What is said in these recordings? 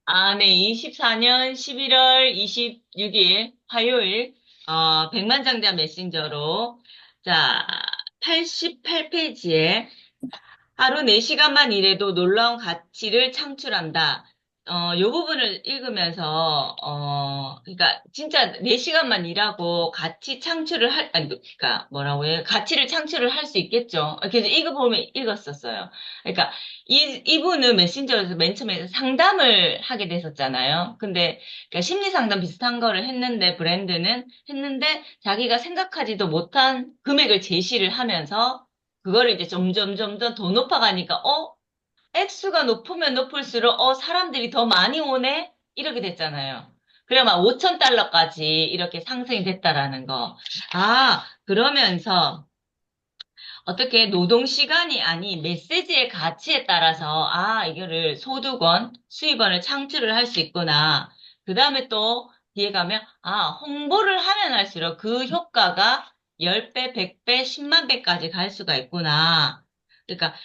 아, 네, 24년 11월 26일 화요일, 백만장자 메신저로, 자, 88페이지에 하루 4시간만 일해도 놀라운 가치를 창출한다. 요 부분을 읽으면서, 그러니까 진짜 4시간만 일하고 가치 창출을 아니, 그러니까 뭐라고 해요? 가치를 창출을 할 수 있겠죠. 그래서 읽어보면 읽었었어요. 그러니까 이분은 메신저에서 맨 처음에 상담을 하게 됐었잖아요. 근데 그러니까 심리 상담 비슷한 거를 했는데 브랜드는 했는데 자기가 생각하지도 못한 금액을 제시를 하면서 그거를 이제 점점 더 높아가니까, 액수가 높으면 높을수록, 사람들이 더 많이 오네? 이렇게 됐잖아요. 그래, 막 5천 달러까지 이렇게 상승이 됐다라는 거. 아, 그러면서, 어떻게 노동시간이 아닌 메시지의 가치에 따라서, 이거를 소득원, 수입원을 창출을 할 수 있구나. 그 다음에 또 뒤에 가면, 홍보를 하면 할수록 그 효과가 10배, 100배, 10만 배까지 갈 수가 있구나. 그러니까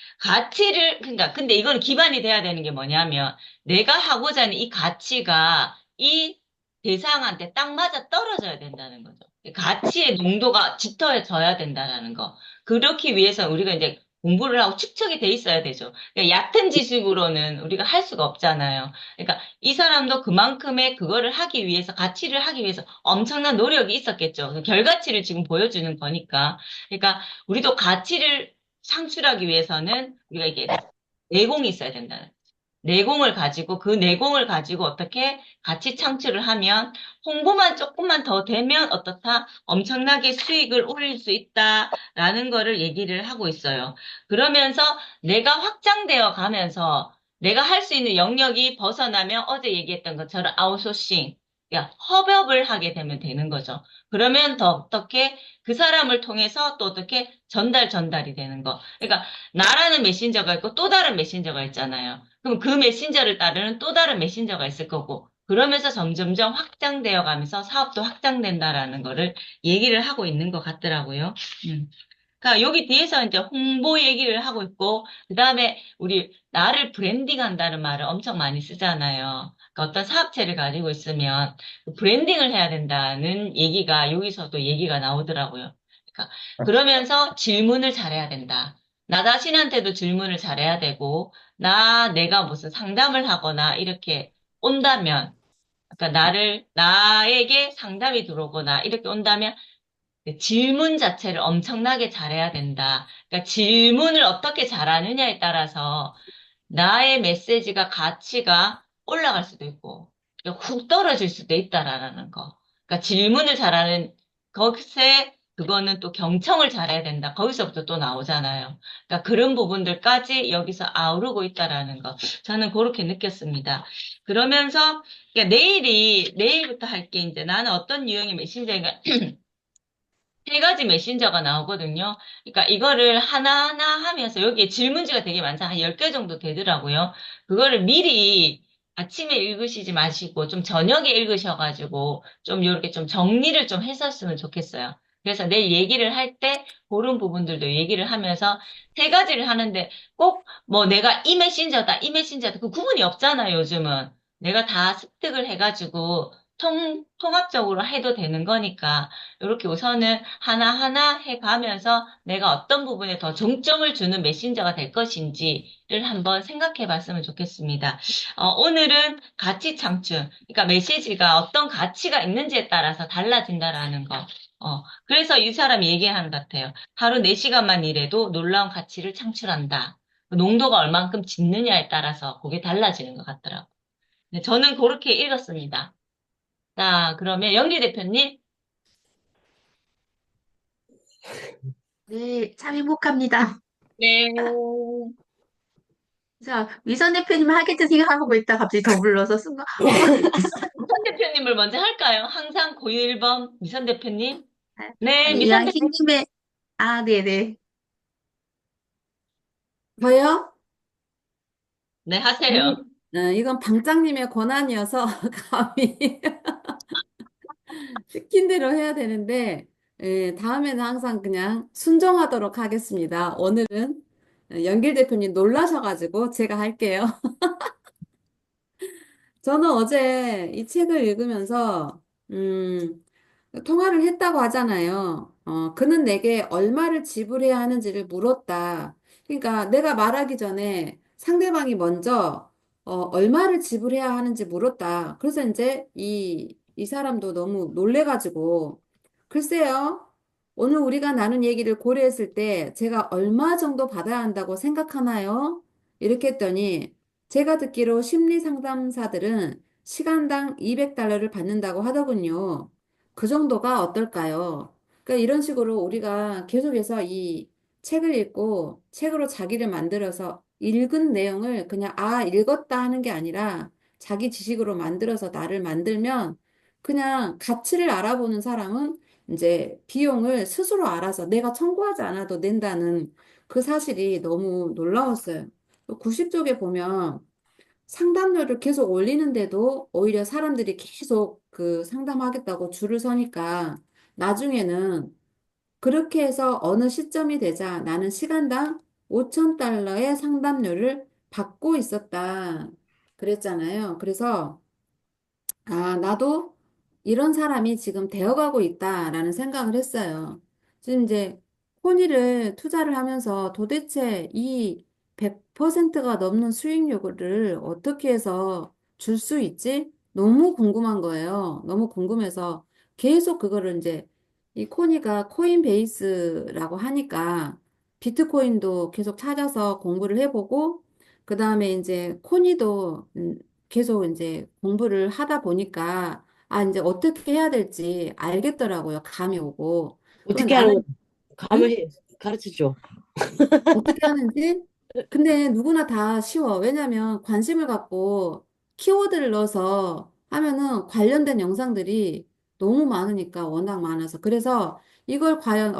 그러니까 근데 이건 기반이 돼야 되는 게 뭐냐면, 내가 하고자 하는 이 가치가 이 대상한테 딱 맞아 떨어져야 된다는 거죠. 가치의 농도가 짙어져야 된다는 거. 그렇기 위해서 우리가 이제 공부를 하고 축적이 돼 있어야 되죠. 그러니까 얕은 지식으로는 우리가 할 수가 없잖아요. 그러니까 이 사람도 그만큼의 그거를 하기 위해서, 가치를 하기 위해서 엄청난 노력이 있었겠죠. 그 결과치를 지금 보여주는 거니까. 그러니까 우리도 가치를 창출하기 위해서는 우리가 이게 내공이 있어야 된다는 내공을 가지고 그 내공을 가지고 어떻게 가치 창출을 하면 홍보만 조금만 더 되면 어떻다? 엄청나게 수익을 올릴 수 있다라는 거를 얘기를 하고 있어요. 그러면서 내가 확장되어 가면서 내가 할 수 있는 영역이 벗어나면 어제 얘기했던 것처럼 아웃소싱, 야, 협업을 하게 되면 되는 거죠. 그러면 더 어떻게 그 사람을 통해서 또 어떻게 전달이 되는 거. 그러니까 나라는 메신저가 있고 또 다른 메신저가 있잖아요. 그럼 그 메신저를 따르는 또 다른 메신저가 있을 거고, 그러면서 점점점 확장되어 가면서 사업도 확장된다라는 거를 얘기를 하고 있는 것 같더라고요. 음. 그러니까 여기 뒤에서 이제 홍보 얘기를 하고 있고, 그 다음에 우리 나를 브랜딩한다는 말을 엄청 많이 쓰잖아요. 그러니까 어떤 사업체를 가지고 있으면 그 브랜딩을 해야 된다는 얘기가 여기서도 얘기가 나오더라고요. 그러니까 그러면서 질문을 잘해야 된다. 나 자신한테도 질문을 잘해야 되고, 내가 무슨 상담을 하거나 이렇게 온다면, 그러니까 나에게 상담이 들어오거나 이렇게 온다면 그 질문 자체를 엄청나게 잘해야 된다. 그러니까 질문을 어떻게 잘하느냐에 따라서 나의 메시지가 가치가 올라갈 수도 있고 훅 떨어질 수도 있다라는 거. 그러니까 질문을 잘하는 것에 그거는 또 경청을 잘해야 된다. 거기서부터 또 나오잖아요. 그러니까 그런 부분들까지 여기서 아우르고 있다라는 거. 저는 그렇게 느꼈습니다. 그러면서 그러니까 내일부터 할 게 이제 나는 어떤 유형의 메신저인가 3가지 메신저가 나오거든요. 그러니까 이거를 하나하나 하면서 여기에 질문지가 되게 많잖아요. 한 10개 정도 되더라고요. 그거를 미리 아침에 읽으시지 마시고 좀 저녁에 읽으셔가지고 좀 이렇게 좀 정리를 좀 했었으면 좋겠어요. 그래서 내일 얘기를 할 때 그런 부분들도 얘기를 하면서 3가지를 하는데 꼭 뭐 내가 이 메신저다, 이 메신저다 그 구분이 없잖아요, 요즘은. 내가 다 습득을 해가지고 통합적으로 해도 되는 거니까 이렇게 우선은 하나하나 해가면서 내가 어떤 부분에 더 중점을 주는 메신저가 될 것인지를 한번 생각해 봤으면 좋겠습니다. 오늘은 가치 창출, 그러니까 메시지가 어떤 가치가 있는지에 따라서 달라진다라는 거. 그래서 이 사람이 얘기하는 것 같아요. 하루 4시간만 일해도 놀라운 가치를 창출한다. 그 농도가 얼만큼 짙느냐에 따라서 그게 달라지는 것 같더라고요. 네, 저는 그렇게 읽었습니다. 자, 그러면 영리 대표님. 네, 참 행복합니다. 네. 자, 위선 대표님 하겠지 생각하고 있다 갑자기 더 불러서 순간, 미선 대표님을 먼저 할까요? 항상 고유일범 미선 대표님. 네, 아니, 미선 대표님. 이왕희님의, 네네. 저요? 네, 하세요. 아니, 이건 방장님의 권한이어서 감히 시킨 대로 해야 되는데, 다음에는 항상 그냥 순종하도록 하겠습니다. 오늘은 연길 대표님 놀라셔가지고 제가 할게요. 저는 어제 이 책을 읽으면서, 음, 통화를 했다고 하잖아요. 그는 내게 얼마를 지불해야 하는지를 물었다. 그러니까 내가 말하기 전에 상대방이 먼저, 얼마를 지불해야 하는지 물었다. 그래서 이제 이 사람도 너무 놀래가지고, 글쎄요. 오늘 우리가 나눈 얘기를 고려했을 때 제가 얼마 정도 받아야 한다고 생각하나요? 이렇게 했더니, 제가 듣기로 심리 상담사들은 시간당 200달러를 받는다고 하더군요. 그 정도가 어떨까요? 그러니까 이런 식으로 우리가 계속해서 이 책을 읽고 책으로 자기를 만들어서 읽은 내용을 그냥 읽었다 하는 게 아니라 자기 지식으로 만들어서 나를 만들면 그냥 가치를 알아보는 사람은 이제 비용을 스스로 알아서 내가 청구하지 않아도 낸다는 그 사실이 너무 놀라웠어요. 90쪽에 보면 상담료를 계속 올리는데도 오히려 사람들이 계속 그 상담하겠다고 줄을 서니까 나중에는 그렇게 해서 어느 시점이 되자 나는 시간당 5,000달러의 상담료를 받고 있었다. 그랬잖아요. 그래서 나도 이런 사람이 지금 되어가고 있다라는 생각을 했어요. 지금 이제 코니를 투자를 하면서 도대체 이 100%가 넘는 수익률을 어떻게 해서 줄 수 있지? 너무 궁금한 거예요. 너무 궁금해서 계속 그거를 이제 이 코니가 코인베이스라고 하니까 비트코인도 계속 찾아서 공부를 해보고 그 다음에 이제 코니도 계속 이제 공부를 하다 보니까, 이제 어떻게 해야 될지 알겠더라고요. 감이 오고. 그럼 어떻게 하는 거 나는, 감을 응? 가르쳐 줘. 어떻게 하는지? 근데 누구나 다 쉬워. 왜냐면 관심을 갖고 키워드를 넣어서 하면은 관련된 영상들이 너무 많으니까, 워낙 많아서. 그래서 이걸 과연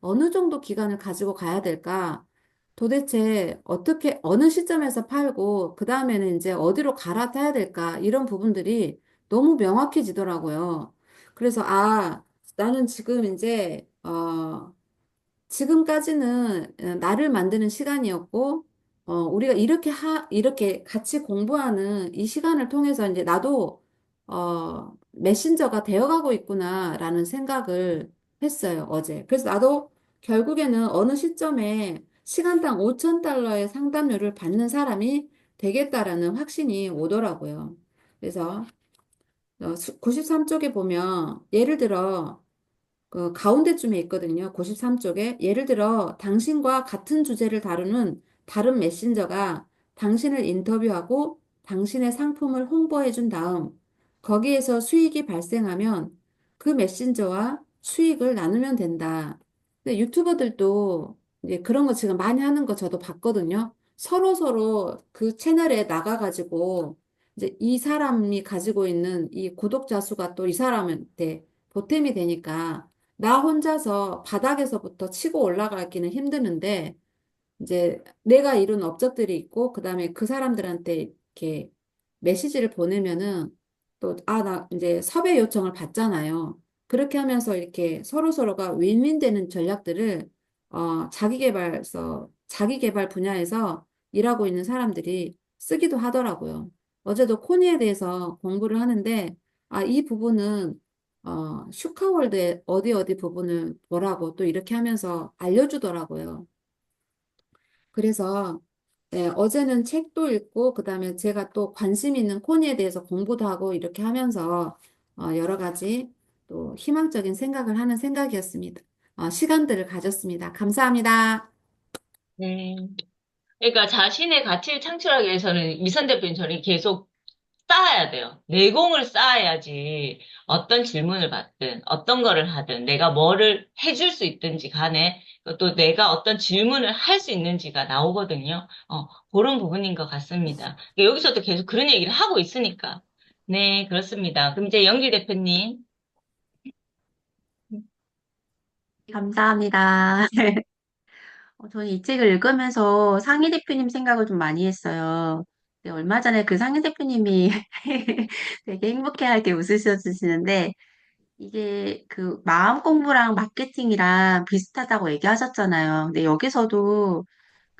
어느 정도 기간을 가지고 가야 될까? 도대체 어떻게, 어느 시점에서 팔고, 그 다음에는 이제 어디로 갈아타야 될까? 이런 부분들이 너무 명확해지더라고요. 그래서, 나는 지금 이제, 지금까지는 나를 만드는 시간이었고, 우리가 이렇게 같이 공부하는 이 시간을 통해서 이제 나도, 메신저가 되어가고 있구나라는 생각을 했어요, 어제. 그래서 나도 결국에는 어느 시점에 시간당 5,000달러의 상담료를 받는 사람이 되겠다라는 확신이 오더라고요. 그래서 93쪽에 보면 예를 들어 그 가운데쯤에 있거든요. 93쪽에. 예를 들어, 당신과 같은 주제를 다루는 다른 메신저가 당신을 인터뷰하고 당신의 상품을 홍보해 준 다음, 거기에서 수익이 발생하면 그 메신저와 수익을 나누면 된다. 근데 유튜버들도 이제 그런 거 지금 많이 하는 거 저도 봤거든요. 서로 그 채널에 나가가지고, 이제 이 사람이 가지고 있는 이 구독자 수가 또 이 사람한테 보탬이 되니까, 나 혼자서 바닥에서부터 치고 올라가기는 힘드는데, 이제 내가 이룬 업적들이 있고, 그 다음에 그 사람들한테 이렇게 메시지를 보내면은 또, 나 이제 섭외 요청을 받잖아요. 그렇게 하면서 이렇게 서로가 윈윈되는 전략들을, 자기 개발 분야에서 일하고 있는 사람들이 쓰기도 하더라고요. 어제도 코니에 대해서 공부를 하는데, 이 부분은 슈카월드의 어디 부분을 보라고 또 이렇게 하면서 알려주더라고요. 그래서 어제는 책도 읽고 그다음에 제가 또 관심 있는 코니에 대해서 공부도 하고 이렇게 하면서 여러 가지 또 희망적인 생각을 하는 생각이었습니다. 시간들을 가졌습니다. 감사합니다. 네. 그러니까 자신의 가치를 창출하기 위해서는 이선 대표님 저는 계속 쌓아야 돼요. 내공을 쌓아야지 어떤 질문을 받든 어떤 거를 하든 내가 뭐를 해줄 수 있든지 간에 또 내가 어떤 질문을 할 수 있는지가 나오거든요. 그런 부분인 것 같습니다. 여기서도 계속 그런 얘기를 하고 있으니까. 네, 그렇습니다. 그럼 이제 영길 대표님. 감사합니다. 저는 이 책을 읽으면서 상희 대표님 생각을 좀 많이 했어요. 근데 얼마 전에 그 상희 대표님이 되게 행복해하게 웃으셔 주시는데, 이게 그 마음 공부랑 마케팅이랑 비슷하다고 얘기하셨잖아요. 근데 여기서도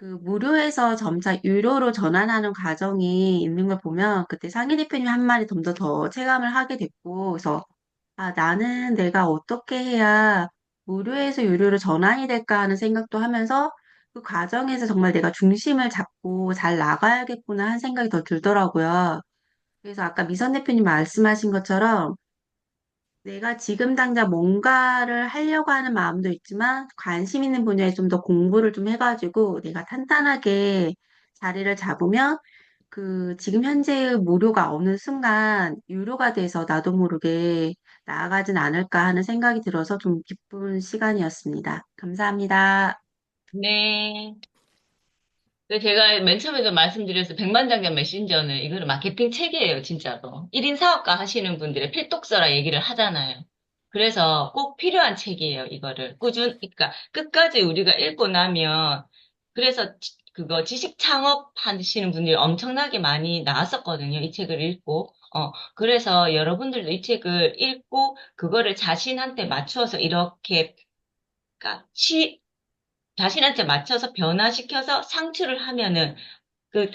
그 무료에서 점차 유료로 전환하는 과정이 있는 걸 보면 그때 상희 대표님 한 말이 좀 더 체감을 하게 됐고, 그래서 아, 나는 내가 어떻게 해야 무료에서 유료로 전환이 될까 하는 생각도 하면서 그 과정에서 정말 내가 중심을 잡고 잘 나가야겠구나 하는 생각이 더 들더라고요. 그래서 아까 미선 대표님 말씀하신 것처럼 내가 지금 당장 뭔가를 하려고 하는 마음도 있지만 관심 있는 분야에 좀 더 공부를 좀 해가지고 내가 탄탄하게 자리를 잡으면 그 지금 현재의 무료가 어느 순간 유료가 돼서 나도 모르게 나아가진 않을까 하는 생각이 들어서 좀 기쁜 시간이었습니다. 감사합니다. 네. 제가 맨 처음에도 말씀드렸어요. 백만장자 메신저는 이거는 마케팅 책이에요, 진짜로. 1인 사업가 하시는 분들의 필독서라 얘기를 하잖아요. 그래서 꼭 필요한 책이에요, 이거를. 그러니까 끝까지 우리가 읽고 나면, 그래서 그거 지식 창업 하시는 분들이 엄청나게 많이 나왔었거든요, 이 책을 읽고. 그래서 여러분들도 이 책을 읽고, 그거를 자신한테 맞추어서 이렇게, 그러니까 자신한테 맞춰서 변화시켜서 상추를 하면은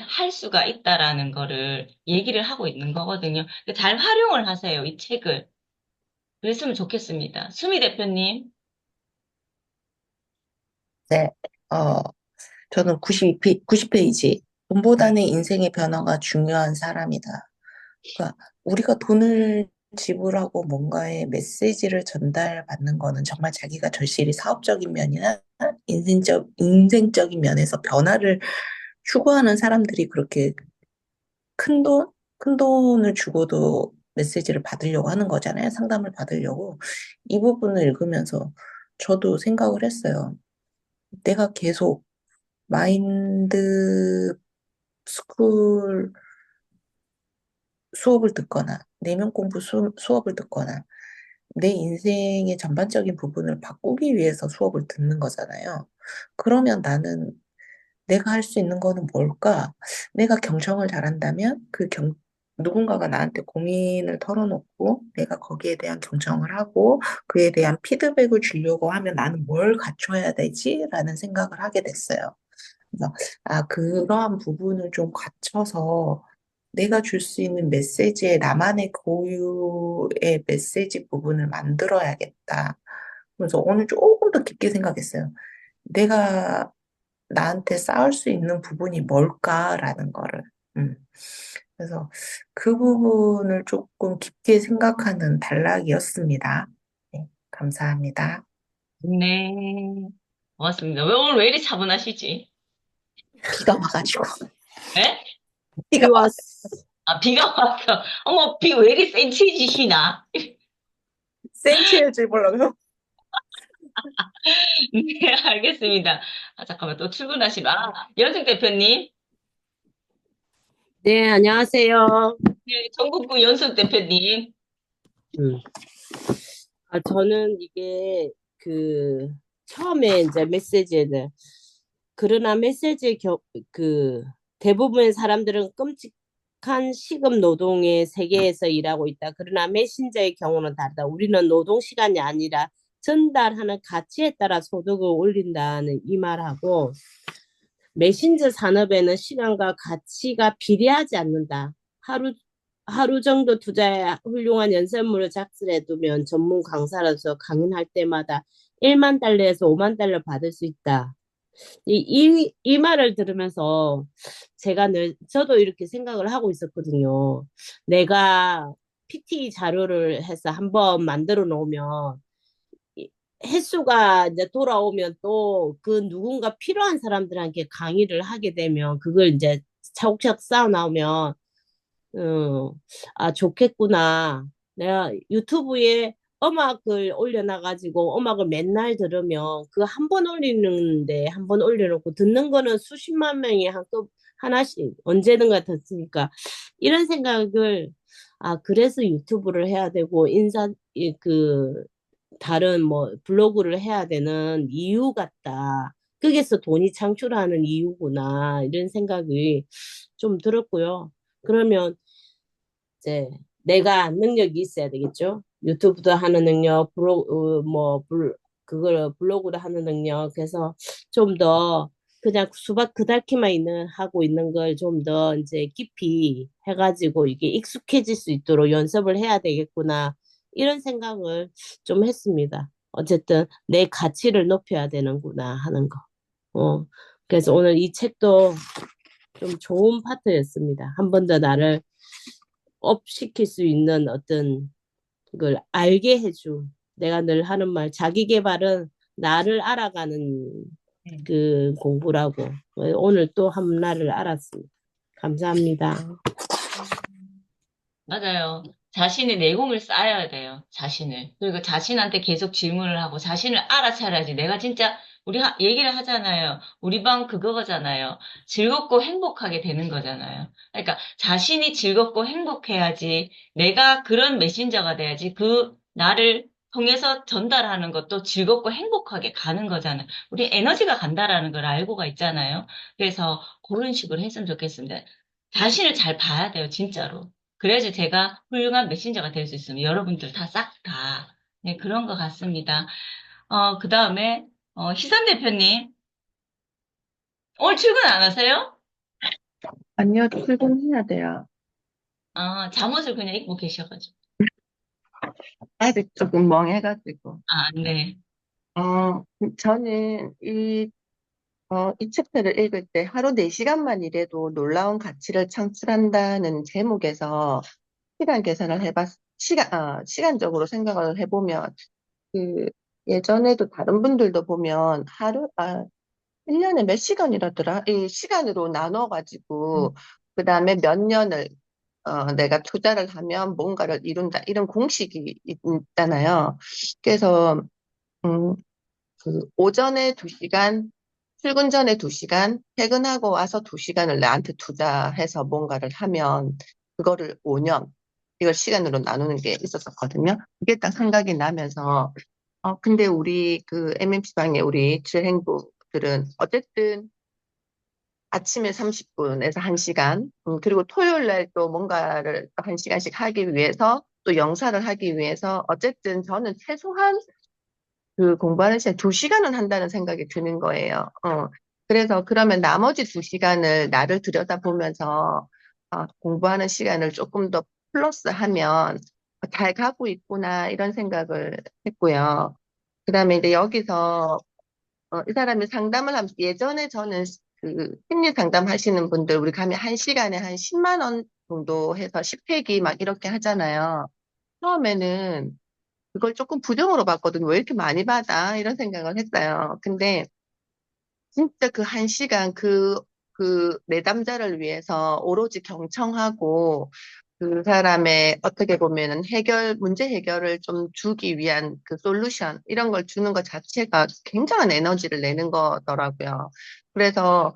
할 수가 있다라는 거를 얘기를 하고 있는 거거든요. 잘 활용을 하세요, 이 책을. 그랬으면 좋겠습니다. 수미 대표님. 네, 어, 저는 90페이지. 돈보다는 인생의 변화가 중요한 사람이다. 그러니까 우리가 돈을 지불하고 뭔가의 메시지를 전달받는 거는 정말 자기가 절실히 사업적인 면이나 인생적인 면에서 변화를 추구하는 사람들이 그렇게 큰 돈? 큰 돈을 주고도 메시지를 받으려고 하는 거잖아요. 상담을 받으려고. 이 부분을 읽으면서 저도 생각을 했어요. 내가 계속 마인드 스쿨 수업을 듣거나, 내면 공부 수업을 듣거나, 내 인생의 전반적인 부분을 바꾸기 위해서 수업을 듣는 거잖아요. 그러면 나는 내가 할 수 있는 거는 뭘까? 내가 경청을 잘한다면 누군가가 나한테 고민을 털어놓고 내가 거기에 대한 경청을 하고 그에 대한 피드백을 주려고 하면 나는 뭘 갖춰야 되지? 라는 생각을 하게 됐어요. 그래서, 그러한 부분을 좀 갖춰서 내가 줄 수 있는 메시지에 나만의 고유의 메시지 부분을 만들어야겠다. 그래서 오늘 조금 더 깊게 생각했어요. 내가 나한테 쌓을 수 있는 부분이 뭘까라는 거를. 음. 그래서 그 부분을 조금 깊게 생각하는 단락이었습니다. 네, 감사합니다. 네. 고맙습니다. 오늘 왜 이리 차분하시지? 비가 와가지고. 예? 비가 와. 비왔어. 아, 비가 와서. 어머, 비 왜 이리 센치해지시나? 센치해질 보려고. 네, 알겠습니다. 잠깐만, 또 출근하시나? 연승 대표님. 네, 안녕하세요. 네, 전국구 연승 대표님. 음. 저는 이게 처음에 이제 메시지를 그러나 대부분의 사람들은 끔찍한 시급 노동의 세계에서 일하고 있다. 그러나 메신저의 경우는 다르다. 우리는 노동 시간이 아니라 전달하는 가치에 따라 소득을 올린다는 이 말하고 메신저 산업에는 시간과 가치가 비례하지 않는다. 하루 정도 투자해 훌륭한 연설문을 작성해 두면 전문 강사로서 강연할 때마다 1만 달러에서 5만 달러 받을 수 있다. 이 말을 들으면서 저도 이렇게 생각을 하고 있었거든요. 내가 PT 자료를 해서 한번 만들어 놓으면 횟수가 이제 돌아오면 또 그 누군가 필요한 사람들한테 강의를 하게 되면 그걸 이제 차곡차곡 쌓아 나오면 좋겠구나. 내가 유튜브에 음악을 올려놔가지고 음악을 맨날 들으면 그 한 번 올리는데 한 번 올려놓고 듣는 거는 수십만 명이 하나씩 언제든가 듣으니까 이런 생각을 그래서 유튜브를 해야 되고 다른 뭐 블로그를 해야 되는 이유 같다. 거기서 돈이 창출하는 이유구나. 이런 생각이 좀 들었고요. 그러면 이제 내가 능력이 있어야 되겠죠. 유튜브도 하는 능력, 그걸 블로그도 하는 능력. 그래서 좀 더 그냥 수박 그다기만 하고 있는 걸 좀 더 이제 깊이 해가지고 이게 익숙해질 수 있도록 연습을 해야 되겠구나. 이런 생각을 좀 했습니다. 어쨌든 내 가치를 높여야 되는구나 하는 거. 어, 그래서 오늘 이 책도 좀 좋은 파트였습니다. 한 번 더 나를 업시킬 수 있는 어떤 걸 알게 해준. 내가 늘 하는 말, 자기 개발은 나를 알아가는 그 공부라고. 오늘 또 한나를 알았습니다. 감사합니다. 맞아요. 자신의 내공을 쌓아야 돼요. 자신을. 그리고 자신한테 계속 질문을 하고 자신을 알아차려야지. 내가 진짜 우리 얘기를 하잖아요. 우리 방 그거잖아요. 즐겁고 행복하게 되는 거잖아요. 그러니까 자신이 즐겁고 행복해야지. 내가 그런 메신저가 돼야지. 그 나를 통해서 전달하는 것도 즐겁고 행복하게 가는 거잖아요. 우리 에너지가 간다라는 걸 알고가 있잖아요. 그래서 그런 식으로 했으면 좋겠습니다. 자신을 잘 봐야 돼요, 진짜로. 그래야지 제가 훌륭한 메신저가 될 수 있으면 여러분들 다 싹 다. 네, 그런 것 같습니다. 그 다음에, 희선 대표님, 오늘 출근 안 하세요? 아니요, 출근해야 돼요. 잠옷을 그냥 입고 계셔가지고. 아직 조금 멍해가지고. 네. 저는 이 챕터를 읽을 때 하루 4시간만 일해도 놀라운 가치를 창출한다는 제목에서 시간 계산을 시간적으로 생각을 해보면, 그, 예전에도 다른 분들도 보면 1년에 몇 시간이라더라? 이 시간으로 나눠가지고, 그 다음에 몇 년을 내가 투자를 하면 뭔가를 이룬다. 이런 공식이 있잖아요. 그래서, 음, 오전에 2시간, 출근 전에 2시간, 퇴근하고 와서 2시간을 나한테 투자해서 뭔가를 하면, 그거를 5년, 이걸 시간으로 나누는 게 있었었거든요. 그게 딱 생각이 나면서, 근데 우리 그 MMC방의 우리 주행부들은 어쨌든 아침에 30분에서 1시간, 그리고 토요일 날 또 뭔가를 1시간씩 하기 위해서, 또 영사를 하기 위해서, 어쨌든 저는 최소한 그 공부하는 시간 2시간은 한다는 생각이 드는 거예요. 그래서 그러면 나머지 2시간을 나를 들여다보면서, 공부하는 시간을 조금 더 플러스 하면 잘 가고 있구나, 이런 생각을 했고요. 그 다음에 이제 여기서 이 사람이 상담을 하면서 예전에 저는 그 심리 상담 하시는 분들 우리 가면 1시간에 한 10만 원 정도 해서 10회기 막 이렇게 하잖아요. 처음에는 그걸 조금 부정으로 봤거든요. 왜 이렇게 많이 받아? 이런 생각을 했어요. 근데 진짜 그 1시간 그 내담자를 위해서 오로지 경청하고 그 사람의 어떻게 보면은 문제 해결을 좀 주기 위한 그 솔루션, 이런 걸 주는 것 자체가 굉장한 에너지를 내는 거더라고요. 그래서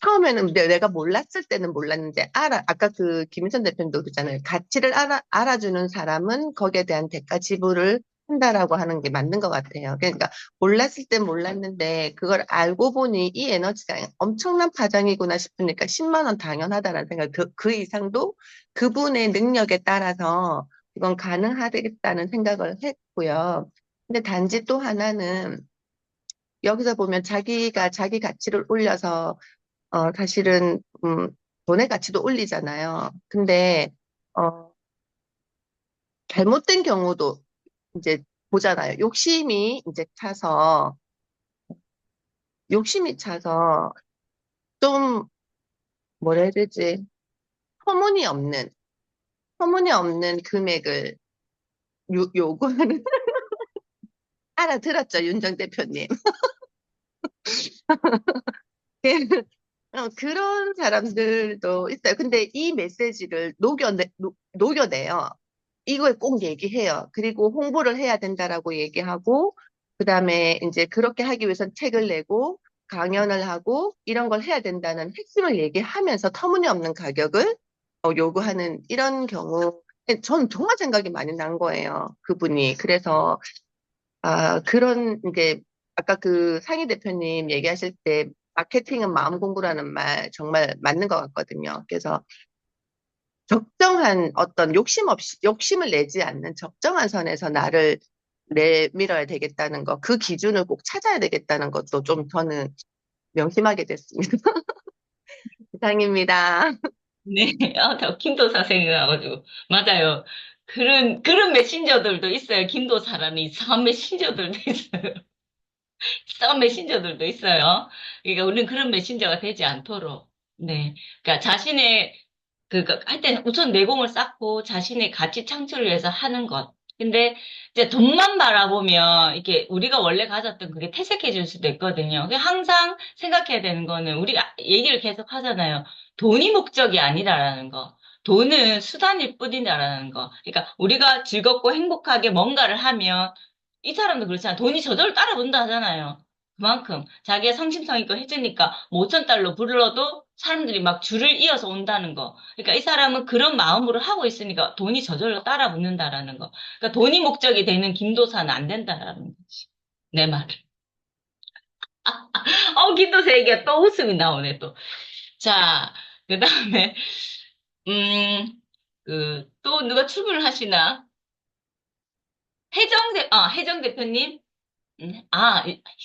처음에는 내가 몰랐을 때는 몰랐는데, 아까 그 김인선 대표님도 그러잖아요. 가치를 알아주는 사람은 거기에 대한 대가 지불을 한다라고 하는 게 맞는 것 같아요. 그러니까 몰랐을 땐 몰랐는데, 그걸 알고 보니 이 에너지가 엄청난 파장이구나 싶으니까 10만 원 당연하다라는 생각, 그 이상도 그분의 능력에 따라서 이건 가능하겠다는 생각을 했고요. 근데 단지 또 하나는 여기서 보면 자기가 자기 가치를 올려서 사실은, 돈의 가치도 올리잖아요. 근데, 어, 잘못된 경우도 이제 보잖아요. 욕심이 차서 좀, 뭐라 해야 되지? 터무니없는, 터무니없는 금액을 요구하는, 알아들었죠, 윤정 대표님. 그런 사람들도 있어요. 근데 이 메시지를 녹여내요. 이걸 꼭 얘기해요. 그리고 홍보를 해야 된다라고 얘기하고, 그 다음에 이제 그렇게 하기 위해서 책을 내고, 강연을 하고, 이런 걸 해야 된다는 핵심을 얘기하면서 터무니없는 가격을 요구하는 이런 경우, 전 정말 생각이 많이 난 거예요. 그분이. 그래서, 이게, 아까 그 상희 대표님 얘기하실 때, 마케팅은 마음 공부라는 말 정말 맞는 것 같거든요. 그래서 적정한 어떤 욕심을 내지 않는 적정한 선에서 나를 내밀어야 되겠다는 거, 그 기준을 꼭 찾아야 되겠다는 것도 좀 저는 명심하게 됐습니다. 이상입니다. 네, 저 김도사 생각나가지고. 맞아요. 그런 메신저들도 있어요. 김도사라는 이상한 메신저들도 있어요. 이상한 메신저들도 있어요. 그러니까 우리는 그런 메신저가 되지 않도록. 네. 그러니까 할 때는 우선 내공을 쌓고 자신의 가치 창출을 위해서 하는 것. 근데 이제 돈만 바라보면 이렇게 우리가 원래 가졌던 그게 퇴색해질 수도 있거든요. 항상 생각해야 되는 거는 우리가 얘기를 계속 하잖아요. 돈이 목적이 아니라라는 거. 돈은 수단일 뿐이다라는 거. 그러니까 우리가 즐겁고 행복하게 뭔가를 하면 이 사람도 그렇잖아. 돈이 저절로 따라온다 하잖아요. 그만큼 자기가 성심성의껏 해주니까 뭐 5천 달러 불러도 사람들이 막 줄을 이어서 온다는 거. 그러니까 이 사람은 그런 마음으로 하고 있으니까 돈이 저절로 따라 붙는다라는 거. 그러니까 돈이 목적이 되는 김도사는 안 된다라는 거지. 내 말은. 김도사 얘기가 또 웃음이 나오네, 또. 자, 그 다음에, 음, 또 누가 출근을 하시나? 혜정 대표님?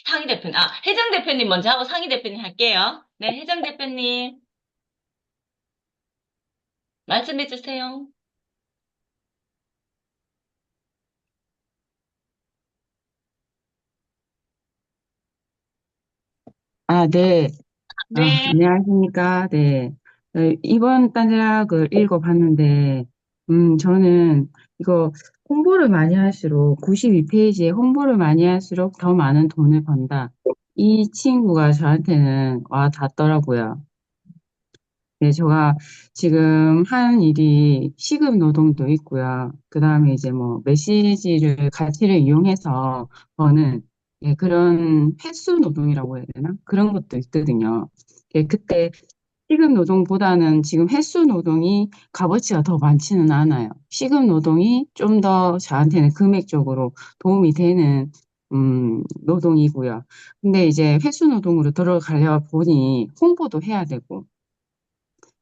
상희 대표님. 혜정 대표님 먼저 하고 상희 대표님 할게요. 네, 혜정 대표님, 말씀해 주세요. 네. 네. 안녕하십니까. 네. 이번 단락을 읽어봤는데, 저는 이거 홍보를 많이 할수록, 92페이지에 홍보를 많이 할수록 더 많은 돈을 번다. 이 친구가 저한테는 와 닿더라고요. 네, 제가 지금 하는 일이 시급 노동도 있고요. 그 다음에 이제 뭐 가치를 이용해서 버는 그런 횟수 노동이라고 해야 되나? 그런 것도 있거든요. 그때 시급 노동보다는 지금 횟수 노동이 값어치가 더 많지는 않아요. 시급 노동이 좀 더 저한테는 금액적으로 도움이 되는 노동이고요. 근데 이제 횟수 노동으로 들어가려 보니 홍보도 해야 되고,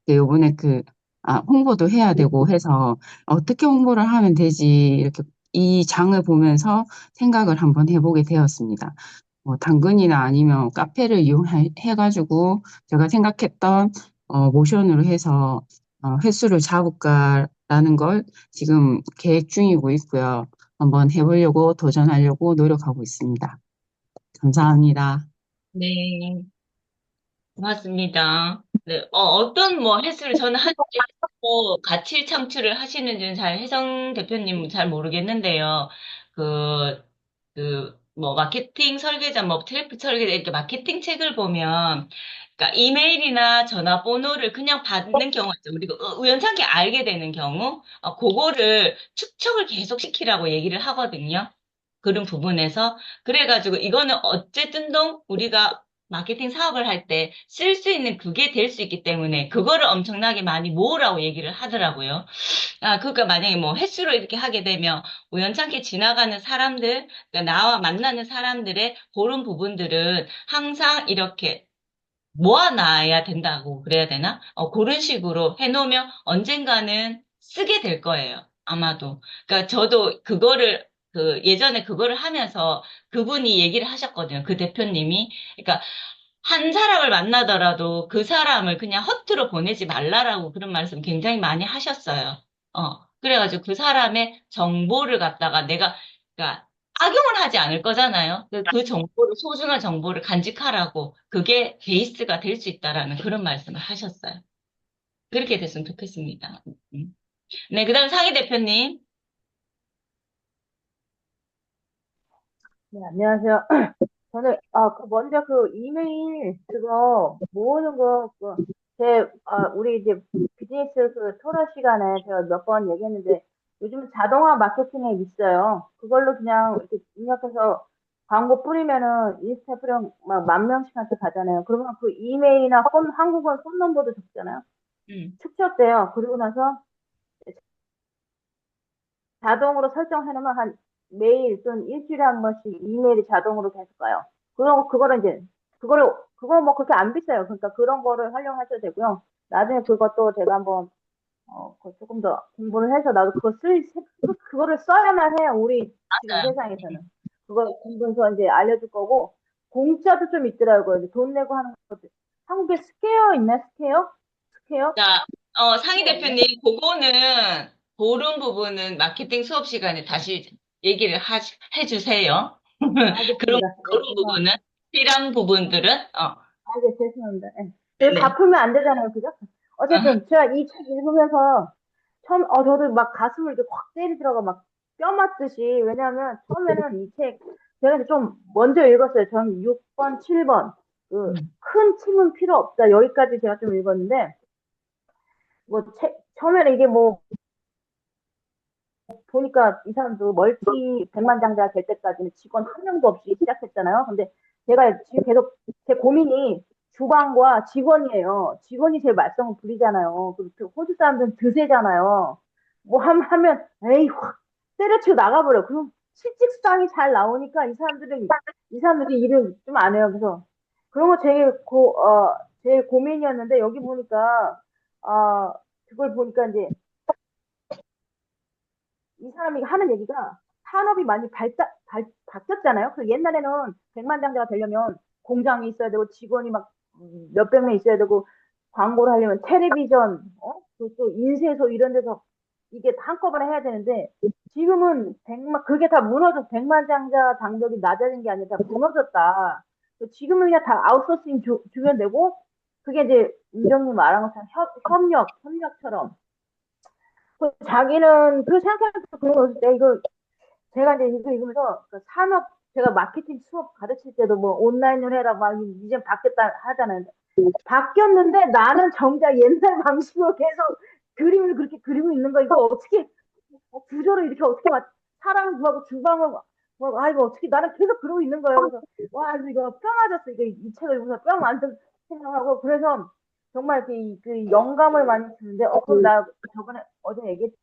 요번에 홍보도 해야 되고 해서 어떻게 홍보를 하면 되지, 이렇게 이 장을 보면서 생각을 한번 해보게 되었습니다. 뭐, 당근이나 아니면 카페를 이용해가지고 제가 생각했던, 모션으로 해서, 횟수를 잡을까라는 걸 지금 계획 중이고 있고요. 한번 해보려고 도전하려고 노력하고 있습니다. 감사합니다. 네. 고맙습니다. 네, 어떤 뭐 횟수를 저는 가치 창출을 하시는지는 혜성 대표님 잘 모르겠는데요. 그, 뭐, 마케팅 설계자, 뭐, 트래픽 설계자, 이렇게 마케팅 책을 보면, 그러니까 이메일이나 전화번호를 그냥 받는 경우가 있죠. 우리가 우연찮게 알게 되는 경우, 그거를 축적을 계속 시키라고 얘기를 하거든요. 그런 부분에서. 그래가지고 이거는 어쨌든 우리가 마케팅 사업을 할 때 쓸 수 있는 그게 될 수 있기 때문에 그거를 엄청나게 많이 모으라고 얘기를 하더라고요. 그러니까 만약에 뭐 횟수로 이렇게 하게 되면 우연찮게 지나가는 사람들, 그러니까 나와 만나는 사람들의 그런 부분들은 항상 이렇게 모아놔야 된다고 그래야 되나? 그런 식으로 해놓으면 언젠가는 쓰게 될 거예요. 아마도. 그러니까 저도 예전에 그거를 하면서 그분이 얘기를 하셨거든요. 그 대표님이. 그러니까 한 사람을 만나더라도 그 사람을 그냥 허투루 보내지 말라라고 그런 말씀 굉장히 많이 하셨어요. 그래가지고 그 사람의 정보를 갖다가 그러니까 악용을 하지 않을 거잖아요. 소중한 정보를 간직하라고 그게 베이스가 될 수 있다라는 그런 말씀을 하셨어요. 그렇게 됐으면 좋겠습니다. 음. 네, 그다음 상희 대표님. 네, 안녕하세요. 저는, 먼저 이메일, 그거, 모으는 거, 우리 이제 비즈니스 토론 시간에 제가 몇 번 얘기했는데, 요즘 자동화 마케팅에 있어요. 그걸로 그냥 이렇게 입력해서 광고 뿌리면은 인스타 뿌리면 막 10,000명씩한테 가잖아요. 그러면 그 이메일이나 한국은 폰 넘버도 적잖아요. 음. 축적돼요. 그리고 나서 자동으로 설정해놓으면 매일 또는 일주일에 한 번씩 이메일이 자동으로 계속 가요. 그거 뭐 그렇게 안 비싸요. 그러니까 그런 거를 활용하셔도 되고요. 나중에 그것도 제가 한번, 조금 더 공부를 해서 나도 그거를 써야만 해요. 우리 지금 맞아요. 세상에서는. 그걸 공부해서 이제 알려줄 거고, 공짜도 좀 있더라고요. 이제 돈 내고 하는 것도. 한국에 스퀘어 있나? 스퀘어? 스퀘어? 자, 상희 스퀘어 있나? 대표님, 그거는, 그런 부분은 마케팅 수업 시간에 다시 얘기를 해주세요. 그런, 알겠습니다. 네, 그런 부분은, 죄송합니다. 필요한 부분들은, 죄송합니다. 예. 저희 네네. 다 풀면 안 되잖아요. 그죠? 어, 어쨌든, 제가 이 책 읽으면서, 처음, 저도 막 가슴을 이렇게 확 때리더라고, 막 뼈 맞듯이. 왜냐하면, 처음에는 이 책, 제가 이제 좀 먼저 읽었어요. 전 6번, 7번. 그, 큰 팀은 필요 없다. 여기까지 제가 좀 읽었는데, 뭐, 처음에는 이게 뭐, 보니까 이 사람도 멀티 백만장자 될 때까지는 직원 한 명도 없이 시작했잖아요. 근데 제가 지금 계속 제 고민이 주방과 직원이에요. 직원이 제일 말썽을 부리잖아요. 그리고 그 호주 사람들은 드세잖아요. 뭐 하면 에이 확 때려치고 나가버려. 그럼 실직상이 잘 나오니까 이 사람들이 일을 좀 안 해요. 그래서 그런 거 제일 고민이었는데 여기 보니까 그걸 보니까 이제 이 사람이 하는 얘기가 산업이 많이 바뀌었잖아요. 그 옛날에는 백만장자가 되려면 공장이 있어야 되고 직원이 막 몇백 명 있어야 되고 광고를 하려면 텔레비전, 또 인쇄소 이런 데서 이게 한꺼번에 해야 되는데 지금은 그게 다 무너져 백만장자 장벽이 낮아진 게 아니라 다 무너졌다. 지금은 그냥 다 아웃소싱 주면 되고 그게 이제 윤정님 말한 것처럼 협력처럼 자기는 그 생각하면서 그런 거였을 때 이거 제가 이제 이거 읽으면서 그 제가 마케팅 수업 가르칠 때도 뭐 온라인으로 해라 막 이제 바뀌었다 하잖아요. 바뀌었는데 나는 정작 옛날 방식으로 계속 그림을 그렇게 그리고 있는 거 이거 어떻게 구조를 이렇게 어떻게 사람을 구하고 주방을 이거 어떻게 나는 계속 그러고 있는 거예요. 그래서 와 이거 뼈 맞았어. 이거 이 책을 읽으면서 뼈 맞은 생각하고 그래서 정말 그 영감을 많이 주는데 그럼 나 저번에 어제 얘기했듯이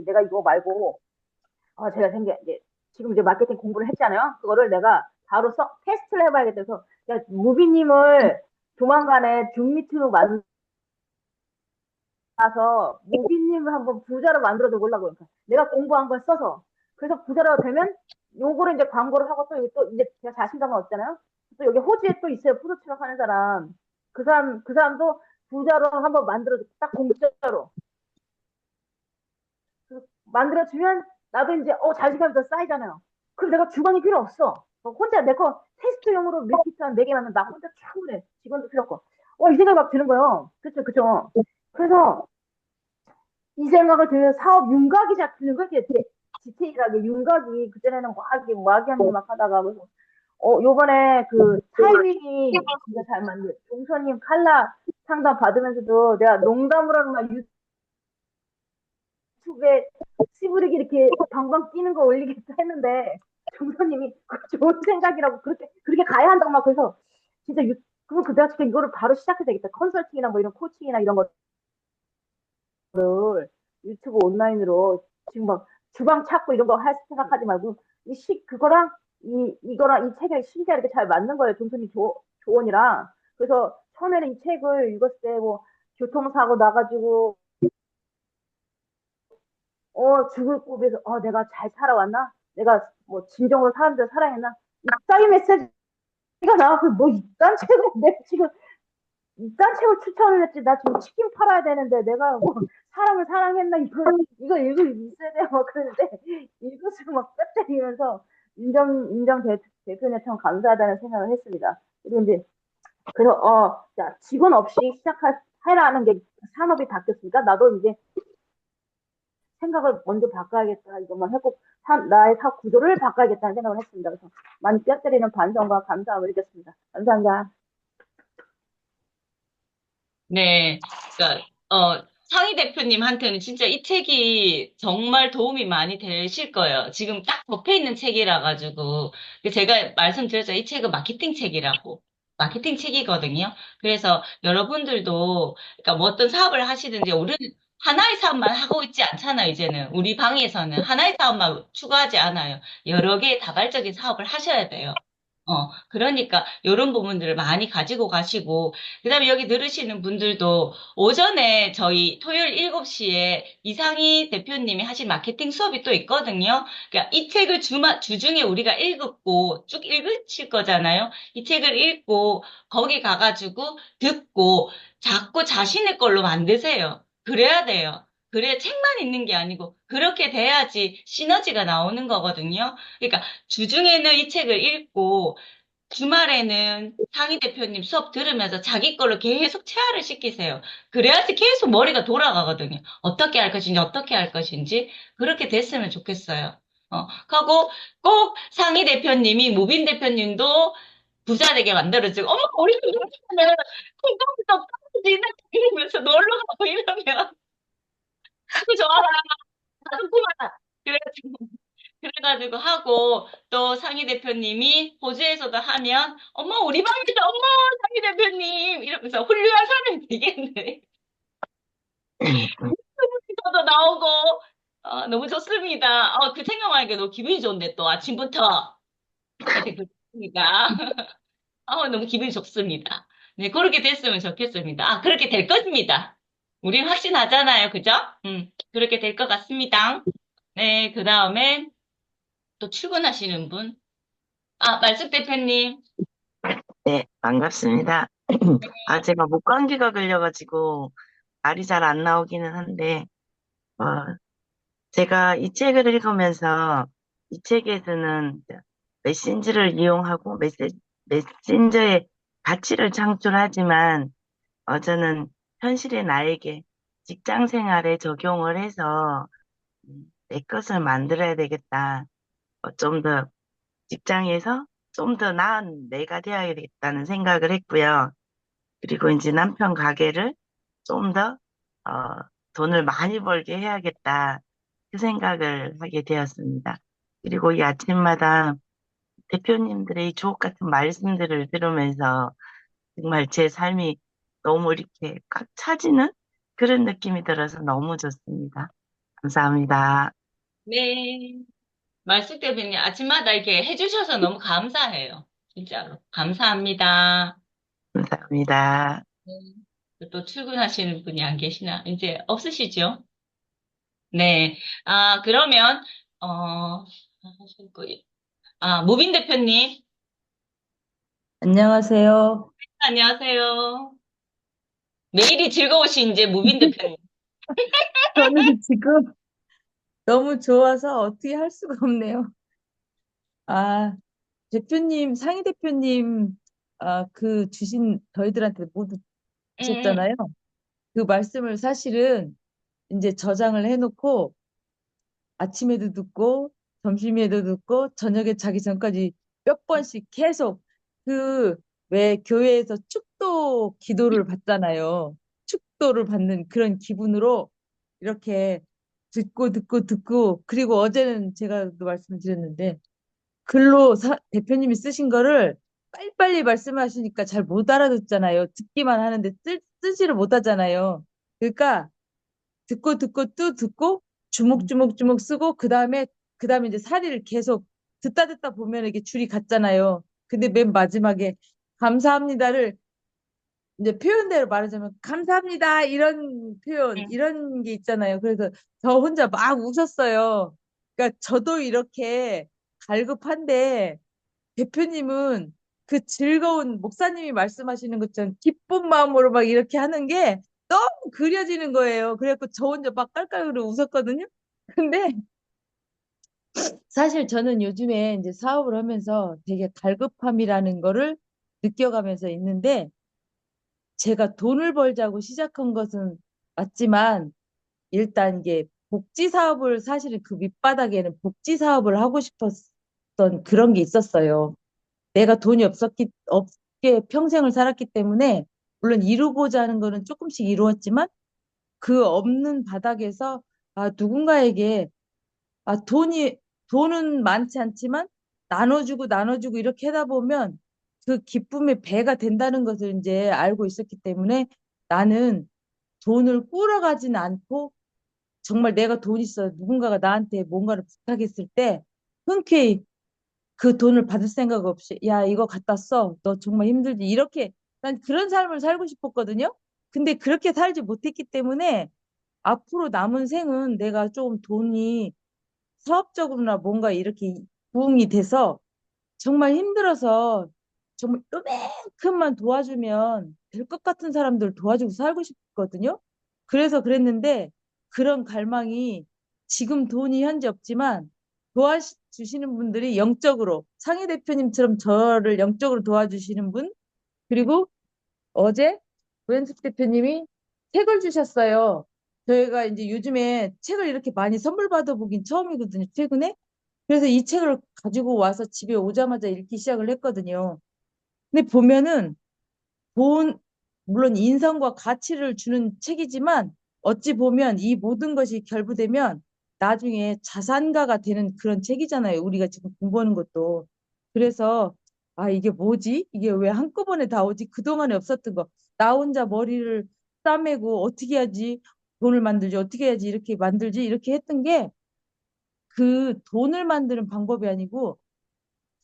내가 이거 말고 제가 이제 지금 이제 마케팅 공부를 했잖아요. 그거를 내가 바로 테스트를 해봐야겠다. 그래서 무비님을 조만간에 줌 미팅으로 만나서 무비님을 한번 부자로 만들어서 보려고. 그러니까 내가 공부한 걸 써서. 그래서 부자로 되면 요거를 이제 광고를 하고 또 이제 제가 자신감은 없잖아요. 또 여기 호주에 또 있어요. 푸드트럭 하는 사람. 그 사람도 부자로 한번 만들어줘. 딱 공짜로. 만들어주면 나도 이제 자신감이 더 쌓이잖아요. 그럼 내가 주방이 필요 없어. 혼자 내 거 테스트용으로 밀키트 한 4개 만면 나 혼자 충분해. 직원도 필요 없고. 이 생각이 막 드는 거예요. 그쵸, 그쵸. 그래서 이 생각을 들면 사업 윤곽이 잡히는 거지. 디테일하게 윤곽이 그전에는 이렇게 막연히 막 하다가 그래서 요번에 그 타이밍이 진짜 잘 맞는 종서님 칼라 상담 받으면서도 내가 농담으로는 막 유튜브에 씨부리기 이렇게 방방 뛰는 거 올리겠다 했는데 종서님이 좋은 생각이라고 그렇게 가야 한다고 막 그래서 진짜 그럼 내가 진짜 이거를 바로 시작해야 되겠다. 컨설팅이나 뭐 이런 코칭이나 이런 거를 유튜브 온라인으로 지금 막 주방 찾고 이런 거 할 생각하지 말고 그거랑 이거랑 이 책이 진짜 이렇게 잘 맞는 거예요. 종서님 조언이랑. 그래서 처음에는 이 책을 읽었을 때 뭐 교통사고 나가지고 죽을 고비에서, 내가 잘 살아왔나? 내가 뭐, 진정으로 사람들 사랑했나? 이따위 메시지가 나와서, 뭐, 이딴 책을, 내가 지금, 이딴 책을 추천을 했지. 나 지금 치킨 팔아야 되는데, 내가 뭐, 사람을 사랑했나? 이거 읽고 있어야 돼. 막 그러는데, 읽을수록 막 뼈때리면서, 대표님 참 감사하다는 생각을 했습니다. 그리고 이제, 그래서, 자, 직원 없이 해라는 게 산업이 바뀌었으니까, 나도 이제 생각을 먼저 바꿔야겠다. 이것만 하고 나의 사업 구조를 바꿔야겠다는 생각을 했습니다. 그래서 많이 뼈 때리는 반성과 감사함을 느꼈습니다. 감사합니다. 네. 그러니까, 상희 대표님한테는 진짜 이 책이 정말 도움이 많이 되실 거예요. 지금 딱 접해 있는 책이라 가지고. 제가 말씀드렸죠. 이 책은 마케팅 책이라고. 마케팅 책이거든요. 그래서 여러분들도, 그러니까 뭐 어떤 사업을 하시든지, 우리는 하나의 사업만 하고 있지 않잖아요, 이제는. 우리 방에서는 하나의 사업만 추구하지 않아요. 여러 개의 다발적인 사업을 하셔야 돼요. 그러니까 이런 부분들을 많이 가지고 가시고, 그다음에 여기 들으시는 분들도 오전에 저희 토요일 7시에 이상희 대표님이 하신 마케팅 수업이 또 있거든요. 그러니까 이 책을 주중에 우리가 읽고 쭉 읽으실 거잖아요. 이 책을 읽고 거기 가가지고 듣고 자꾸 자신의 걸로 만드세요. 그래야 돼요. 그래야 책만 있는 게 아니고 그렇게 돼야지 시너지가 나오는 거거든요. 그러니까 주중에는 이 책을 읽고 주말에는 상희 대표님 수업 들으면서 자기 걸로 계속 체화를 시키세요. 그래야지 계속 머리가 돌아가거든요. 어떻게 할 것인지, 어떻게 할 것인지. 그렇게 됐으면 좋겠어요. 하고 꼭 상희 대표님이, 무빈 대표님도 부자 되게 만들어주고, 어머, 우리 그러면 콩깍지도 떨어지나? 이러면서 놀러 가고 이러면, 그 좋아라. 나도 그만하. 그래가지고 하고 또 상희 대표님이 호주에서도 하면 어머 우리 방에도 어머 상희 대표님 이러면서 훌륭한 사람이 되겠네. 저도 나오고 너무 좋습니다. 그 생각하니까 너무 기분이 좋은데 또 아침부터 하여튼 그렇습니다. 너무 기분이 좋습니다. 네 그렇게 됐으면 좋겠습니다. 그렇게 될 것입니다. 우린 확신하잖아요, 그죠? 그렇게 될 것 같습니다. 네, 그 다음에 또 출근하시는 분. 말숙 대표님. 네, 반갑습니다. 제가 목감기가 걸려가지고 말이 잘 안 나오기는 한데, 어, 제가 이 책을 읽으면서 이 책에서는 메신저를 이용하고 메신저의 가치를 창출하지만, 저는 현실의 나에게 직장 생활에 적용을 해서 내 것을 만들어야 되겠다. 좀 더 직장에서 좀 더 나은 내가 되어야 되겠다는 생각을 했고요. 그리고 이제 남편 가게를 좀 더, 돈을 많이 벌게 해야겠다. 그 생각을 하게 되었습니다. 그리고 이 아침마다 대표님들의 이 주옥 같은 말씀들을 들으면서 정말 제 삶이 너무 이렇게 꽉 차지는 그런 느낌이 들어서 너무 좋습니다. 감사합니다. 네. 말숙 대표님 아침마다 이렇게 해주셔서 너무 감사해요. 진짜로. 감사합니다. 감사합니다. 또 출근하시는 분이 안 계시나? 이제 없으시죠? 네. 그러면, 하실 거예요. 무빈 대표님. 안녕하세요. 안녕하세요. 매일이 즐거우신 이제 무빈 대표님. 저는 지금 너무 좋아서 어떻게 할 수가 없네요. 아, 대표님, 상희 대표님, 그 주신 저희들한테 모두 응, 주셨잖아요. 그 말씀을 사실은 이제 저장을 해놓고 아침에도 듣고 점심에도 듣고 저녁에 자기 전까지 몇 번씩 계속 그 왜 교회에서 축도 기도를 받잖아요. 축도를 받는 그런 기분으로 이렇게 듣고 그리고 어제는 제가 또 말씀을 드렸는데 글로 대표님이 쓰신 거를 빨리빨리 말씀하시니까 잘 못 알아듣잖아요. 듣기만 하는데 쓰지를 못하잖아요. 그러니까 듣고 또 듣고 주먹주먹 쓰고 그다음에 이제 사리를 계속 듣다 보면 이게 줄이 갔잖아요. 근데 맨 마지막에 감사합니다를 이제 표현대로 말하자면 감사합니다 이런 표현 응, 이런 게 있잖아요. 그래서 저 혼자 막 웃었어요. 그러니까 저도 이렇게 갈급한데 대표님은 그 즐거운 목사님이 말씀하시는 것처럼 기쁜 마음으로 막 이렇게 하는 게 너무 그려지는 거예요. 그래갖고 저 혼자 막 깔깔거리고 웃었거든요. 근데 사실 저는 요즘에 이제 사업을 하면서 되게 갈급함이라는 거를 느껴가면서 있는데 제가 돈을 벌자고 시작한 것은 맞지만 일단 이게 복지 사업을 사실은 그 밑바닥에는 복지 사업을 하고 싶었던 그런 게 있었어요. 내가 돈이 없게 평생을 살았기 때문에, 물론 이루고자 하는 거는 조금씩 이루었지만, 그 없는 바닥에서, 누군가에게, 돈은 많지 않지만, 나눠주고 이렇게 하다 보면, 그 기쁨의 배가 된다는 것을 이제 알고 있었기 때문에, 나는 돈을 꾸러가진 않고, 정말 내가 돈 있어 누군가가 나한테 뭔가를 부탁했을 때, 흔쾌히 그 돈을 받을 생각 없이, 야, 이거 갖다 써. 너 정말 힘들지. 이렇게, 난 그런 삶을 살고 싶었거든요. 근데 그렇게 살지 못했기 때문에 앞으로 남은 생은 내가 좀 돈이 사업적으로나 뭔가 이렇게 부응이 돼서 정말 힘들어서 정말 요만큼만 도와주면 될 것 같은 사람들 도와주고 살고 싶거든요. 그래서 그랬는데 그런 갈망이 지금 돈이 현재 없지만 도와주시는 분들이 영적으로 상희 대표님처럼 저를 영적으로 도와주시는 분 그리고 어제 왼숙 대표님이 책을 주셨어요. 저희가 이제 요즘에 책을 이렇게 많이 선물 받아보긴 처음이거든요, 최근에. 그래서 이 책을 가지고 와서 집에 오자마자 읽기 시작을 했거든요. 근데 보면은 돈, 물론 인성과 가치를 주는 책이지만 어찌 보면 이 모든 것이 결부되면 나중에 자산가가 되는 그런 책이잖아요. 우리가 지금 공부하는 것도. 그래서 아, 이게 뭐지? 이게 왜 한꺼번에 다 오지? 그동안에 없었던 거. 나 혼자 머리를 싸매고 어떻게 해야지? 돈을 만들지? 어떻게 해야지? 이렇게 만들지? 이렇게 했던 게 그 돈을 만드는 방법이 아니고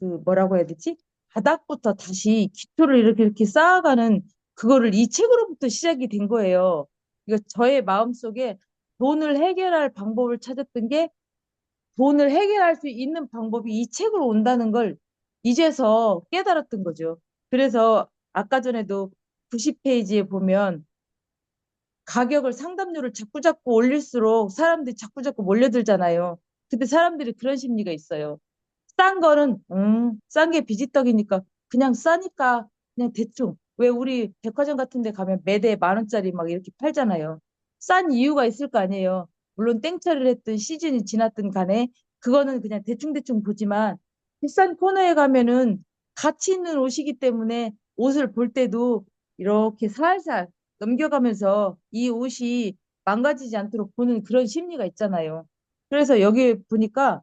그 뭐라고 해야 되지? 바닥부터 다시 기초를 이렇게 쌓아가는 그거를 이 책으로부터 시작이 된 거예요. 이거 저의 마음속에 돈을 해결할 방법을 찾았던 게 돈을 해결할 수 있는 방법이 이 책으로 온다는 걸 이제서 깨달았던 거죠. 그래서 아까 전에도 90페이지에 보면 가격을 상담료를 자꾸자꾸 올릴수록 사람들이 자꾸자꾸 몰려들잖아요. 근데 사람들이 그런 심리가 있어요. 싼 거는 싼 게 비지떡이니까 그냥 싸니까 그냥 대충 왜 우리 백화점 같은 데 가면 매대 10,000원짜리 막 이렇게 팔잖아요. 싼 이유가 있을 거 아니에요. 물론 땡처리를 했든 시즌이 지났든 간에 그거는 그냥 대충대충 보지만 비싼 코너에 가면은 가치 있는 옷이기 때문에 옷을 볼 때도 이렇게 살살 넘겨가면서 이 옷이 망가지지 않도록 보는 그런 심리가 있잖아요. 그래서 여기 보니까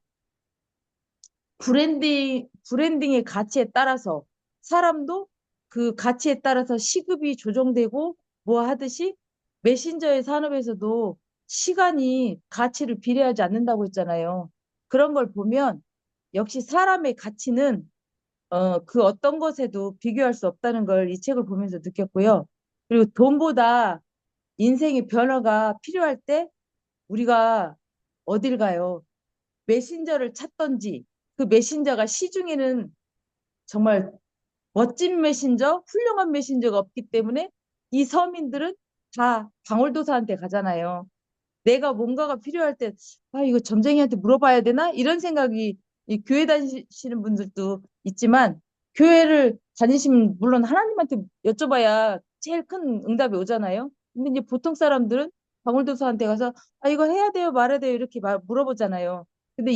브랜딩의 가치에 따라서 사람도 그 가치에 따라서 시급이 조정되고 뭐 하듯이 메신저의 산업에서도 시간이 가치를 비례하지 않는다고 했잖아요. 그런 걸 보면 역시 사람의 가치는 그 어떤 것에도 비교할 수 없다는 걸 이 책을 보면서 느꼈고요. 그리고 돈보다 인생의 변화가 필요할 때 우리가 어딜 가요? 메신저를 찾던지 그 메신저가 시중에는 정말 멋진 메신저, 훌륭한 메신저가 없기 때문에 이 서민들은 다 방울도사한테 가잖아요. 내가 뭔가가 필요할 때, 아, 이거 점쟁이한테 물어봐야 되나? 이런 생각이 이 교회 다니시는 분들도 있지만, 교회를 다니시면 물론 하나님한테 여쭤봐야 제일 큰 응답이 오잖아요. 근데 이제 보통 사람들은 방울도사한테 가서, 아, 이거 해야 돼요, 말아야 돼요, 이렇게 물어보잖아요. 근데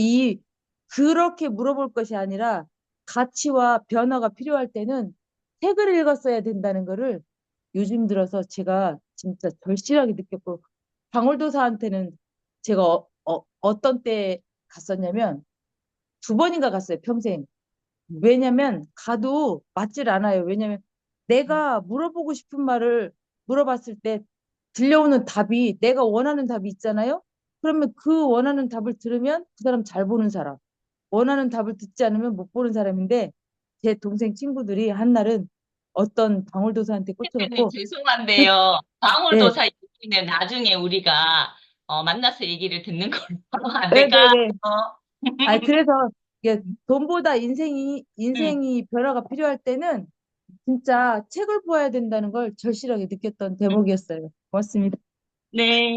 그렇게 물어볼 것이 아니라 가치와 변화가 필요할 때는 책을 읽었어야 된다는 거를 요즘 들어서 제가 진짜 절실하게 느꼈고, 방울도사한테는 제가 어떤 때 갔었냐면 2번인가 갔어요, 평생. 왜냐면 가도 맞질 않아요. 왜냐면 내가 물어보고 싶은 말을 물어봤을 때 들려오는 답이 내가 원하는 답이 있잖아요. 그러면 그 원하는 답을 들으면 그 사람 잘 보는 사람. 원하는 답을 듣지 않으면 못 보는 사람인데 제 동생 친구들이 한날은 어떤 방울도사한테 대표님 꽂혀갖고 그, 죄송한데요. 네, 방울도사 얘기는 나중에 우리가 만나서 얘기를 듣는 걸로 안 네, 네, 될까요? 네. 아, 그래서 이게 돈보다 음. 인생이 변화가 필요할 때는 진짜 책을 보아야 된다는 걸 절실하게 느꼈던 대목이었어요. 고맙습니다. 네,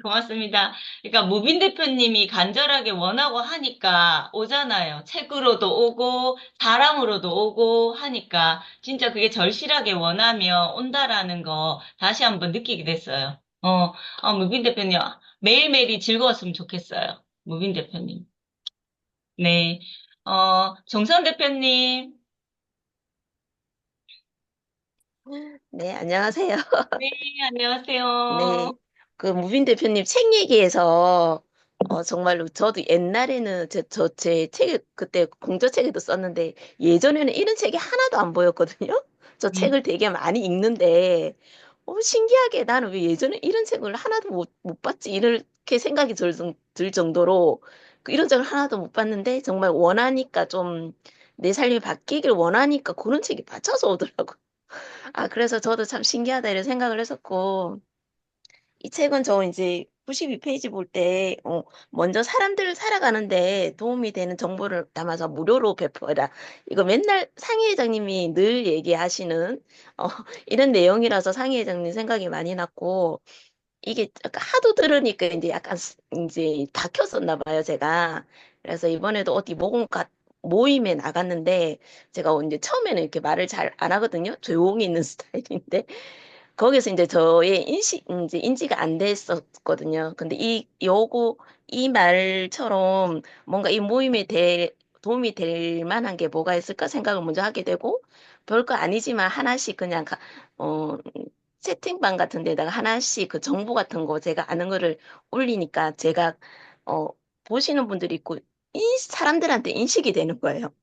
고맙습니다. 그러니까 무빈 대표님이 간절하게 원하고 하니까 오잖아요. 책으로도 오고 사람으로도 오고 하니까 진짜 그게 절실하게 원하며 온다라는 거 다시 한번 느끼게 됐어요. 무빈 대표님 매일매일이 즐거웠으면 좋겠어요. 무빈 대표님. 네, 정선 대표님. 네, 안녕하세요. 네, 네, 안녕하세요. 그 무빈 대표님 책 얘기해서 정말로 저도 옛날에는 제 책을 그때 공저책에도 썼는데 예전에는 이런 책이 하나도 안 보였거든요. 저 음, 책을 되게 많이 읽는데 신기하게 나는 왜 예전에 이런 책을 하나도 못 봤지 이렇게 생각이 들 정도로 이런 책을 하나도 못 봤는데 정말 원하니까 좀 내 삶이 바뀌길 원하니까 그런 책이 맞춰서 오더라고. 아, 그래서 저도 참 신기하다 이런 생각을 했었고, 이 책은 저 이제 92페이지 볼 때, 먼저 사람들 살아가는데 도움이 되는 정보를 담아서 무료로 배포해라. 이거 맨날 상희 회장님이 늘 얘기하시는, 어, 이런 내용이라서 상희 회장님 생각이 많이 났고, 이게 약간 하도 들으니까 이제 약간 이제 박혔었나 봐요, 제가. 그래서 이번에도 어디 모임에 나갔는데, 제가 이제 처음에는 이렇게 말을 잘 안 하거든요. 조용히 있는 스타일인데. 거기서 이제 저의 이제 인지가 안 됐었거든요. 근데 이 말처럼 뭔가 이 모임에 대해 도움이 될 만한 게 뭐가 있을까 생각을 먼저 하게 되고, 별거 아니지만 하나씩 그냥, 채팅방 같은 데다가 하나씩 그 정보 같은 거 제가 아는 거를 올리니까 제가, 어, 보시는 분들이 있고, 이 사람들한테 인식이 되는 거예요.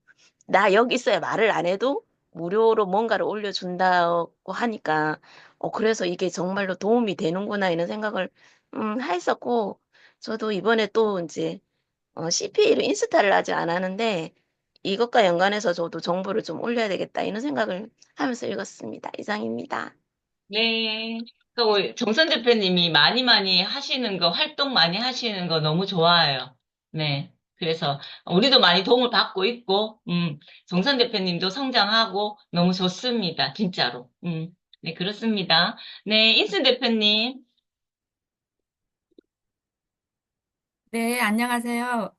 나 여기 있어야 말을 안 해도 무료로 뭔가를 올려준다고 하니까, 그래서 이게 정말로 도움이 되는구나, 이런 생각을, 했었고, 저도 이번에 또 이제, CPA로 인스타를 아직 안 하는데, 이것과 연관해서 저도 정보를 좀 올려야 되겠다, 이런 생각을 하면서 읽었습니다. 이상입니다. 네. 또 우리 정선 대표님이 많이 많이 하시는 거, 활동 많이 하시는 거 너무 좋아요. 네. 그래서 우리도 많이 도움을 받고 있고, 정선 대표님도 성장하고 너무 좋습니다. 진짜로. 네, 그렇습니다. 네, 인순 대표님. 네, 안녕하세요.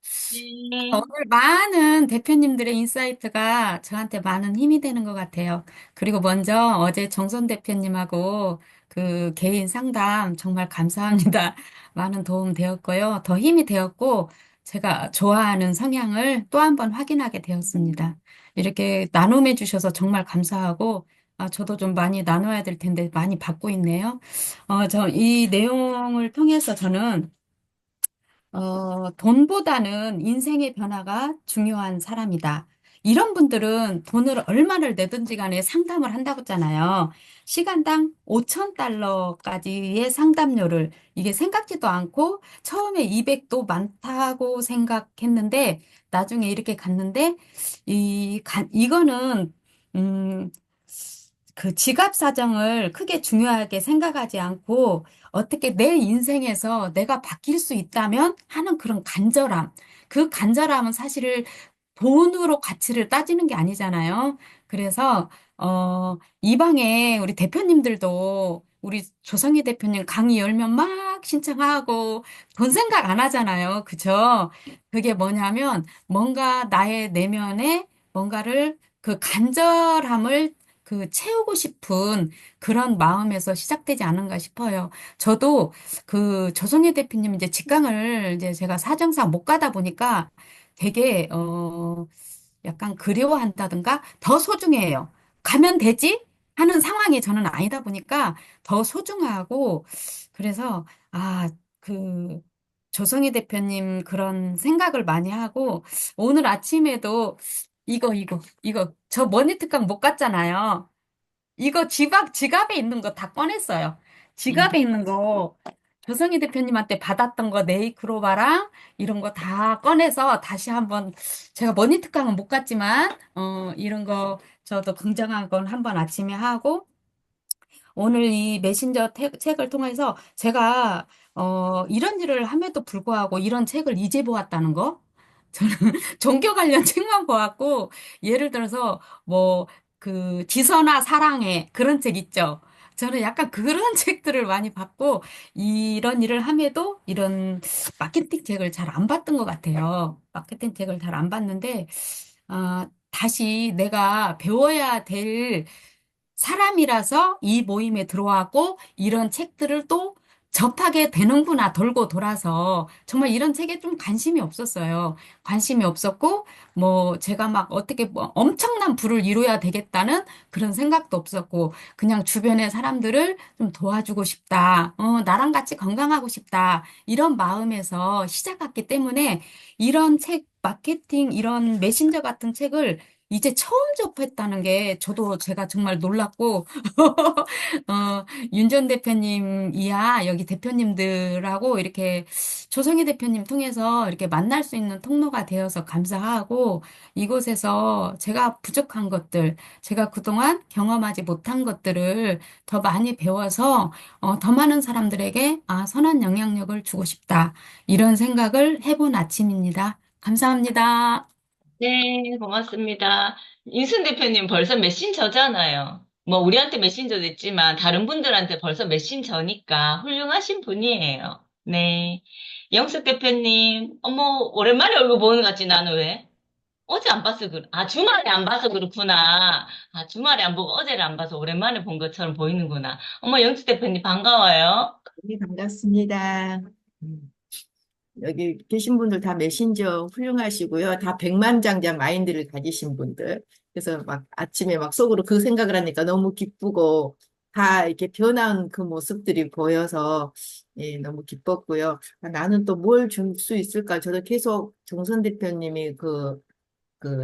네. 오늘 많은 대표님들의 인사이트가 저한테 많은 힘이 되는 것 같아요. 그리고 먼저 어제 정선 대표님하고 그 개인 상담 정말 감사합니다. 많은 도움 되었고요. 더 힘이 되었고, 제가 좋아하는 성향을 또 한 번 확인하게 되었습니다. 이렇게 나눔해 주셔서 정말 감사하고, 저도 좀 많이 나눠야 될 텐데 많이 받고 있네요. 저 이 내용을 통해서 저는 돈보다는 인생의 변화가 중요한 사람이다. 이런 분들은 돈을 얼마를 내든지 간에 상담을 한다고 했잖아요. 시간당 5,000달러까지의 상담료를 이게 생각지도 않고 처음에 200도 많다고 생각했는데 나중에 이렇게 갔는데 이거는 음, 그 지갑 사정을 크게 중요하게 생각하지 않고 어떻게 내 인생에서 내가 바뀔 수 있다면 하는 그런 간절함. 그 간절함은 사실 돈으로 가치를 따지는 게 아니잖아요. 그래서, 이 방에 우리 대표님들도 우리 조성희 대표님 강의 열면 막 신청하고 돈 생각 안 하잖아요. 그죠? 그게 뭐냐면 뭔가 나의 내면에 뭔가를 그 간절함을 그 채우고 싶은 그런 마음에서 시작되지 않은가 싶어요. 저도 그 조성혜 대표님 이제 직강을 이제 제가 사정상 못 가다 보니까 되게 약간 그리워한다든가 더 소중해요. 가면 되지? 하는 상황이 저는 아니다 보니까 더 소중하고 그래서 그 조성희 대표님 그런 생각을 많이 하고 오늘 아침에도 이거 저 머니특강 못 갔잖아요. 이거 지갑에 있는 거 다 꺼냈어요. 음. 지갑에 있는 거 조성희 대표님한테 받았던 거 네이크로바랑 이런 거 다 꺼내서 다시 한번 제가 머니특강은 못 갔지만 이런 거 저도 긍정한 건 한번 아침에 하고 오늘 이 메신저 책을 통해서 제가 이런 일을 함에도 불구하고 이런 책을 이제 보았다는 거 저는 종교 관련 책만 보았고 예를 들어서 뭐 그 지선아 사랑해 그런 책 있죠. 저는 약간 그런 책들을 많이 봤고 이런 일을 함에도 이런 마케팅 책을 잘 안 봤던 것 같아요. 마케팅 책을 잘 안 봤는데 다시 내가 배워야 될 사람이라서 이 모임에 들어왔고 이런 책들을 또 접하게 되는구나 돌고 돌아서 정말 이런 책에 좀 관심이 없었어요. 관심이 없었고 뭐 제가 막 어떻게 뭐 엄청난 부를 이루어야 되겠다는 그런 생각도 없었고 그냥 주변의 사람들을 좀 도와주고 싶다. 나랑 같이 건강하고 싶다. 이런 마음에서 시작했기 때문에 이런 책 마케팅 이런 메신저 같은 책을 이제 처음 접했다는 게 저도 제가 정말 놀랐고, 윤 전 대표님 이하 여기 대표님들하고 이렇게 조성희 대표님 통해서 이렇게 만날 수 있는 통로가 되어서 감사하고, 이곳에서 제가 부족한 것들, 제가 그동안 경험하지 못한 것들을 더 많이 배워서 더 많은 사람들에게 선한 영향력을 주고 싶다. 이런 생각을 해본 아침입니다. 감사합니다. 네, 고맙습니다. 인순 대표님 벌써 메신저잖아요. 뭐, 우리한테 메신저도 있지만, 다른 분들한테 벌써 메신저니까 훌륭하신 분이에요. 네. 영숙 대표님, 어머, 오랜만에 얼굴 보는 것 같지, 나는 왜? 어제 안 봐서 주말에 안 봐서 그렇구나. 주말에 안 보고 어제를 안 봐서 오랜만에 본 것처럼 보이는구나. 어머, 영숙 대표님 반가워요. 네, 반갑습니다. 음, 여기 계신 분들 다 메신저 훌륭하시고요. 다 백만장자 마인드를 가지신 분들. 그래서 막 아침에 막 속으로 그 생각을 하니까 너무 기쁘고 다 이렇게 변한 그 모습들이 보여서 예, 너무 기뻤고요. 나는 또 뭘 줄 수 있을까? 저도 계속 정선 대표님이